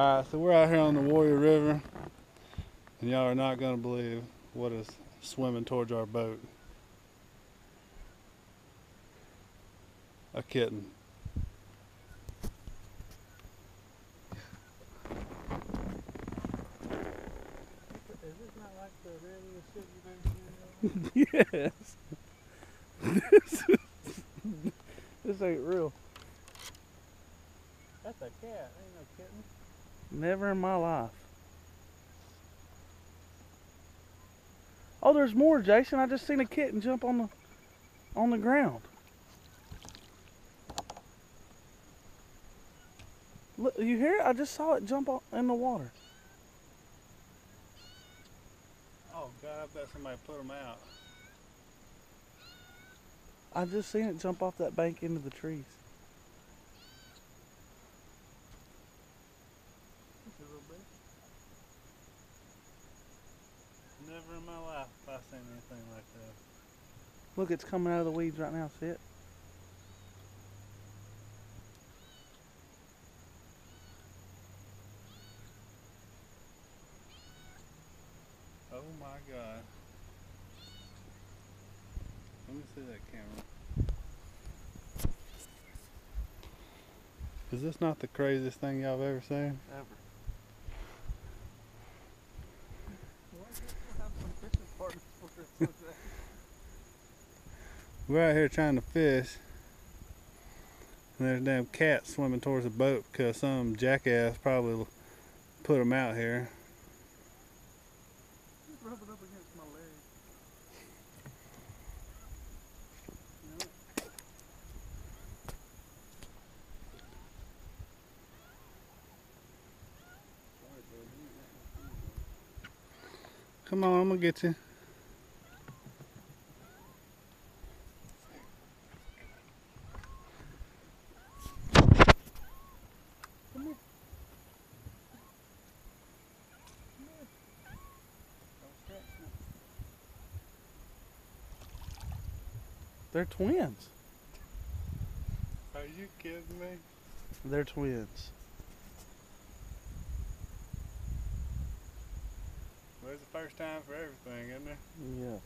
Alright, so we're out here on the Warrior River, and y'all are not going to believe what is swimming towards our boat. A kitten. Is this not like the realest shit you've ever seen? Yes. This ain't real. That's a cat, ain't no kitten. Never in my life. Oh, there's more, Jason. I just seen a kitten jump on the ground. Look, you hear it? I just saw it jump in the water. Oh God, I bet somebody put them out. I just seen it jump off that bank into the trees. That's a little bit. Never in my life have I seen anything like that. Look, it's coming out of the weeds right now. See it? Oh my God. Let me see that camera. Is this not the craziest thing y'all have ever seen? Ever. Why do people have some fishing partners for this? We're out here trying to fish, and there's a damn cat swimming towards the boat because some jackass probably put them out here. Just rub it up against my leg. Come on, I'm gonna get you. Come here. Don't scratch me. They're twins. Are you kidding me? They're twins. Well, it's the first time for everything, isn't there? Yeah.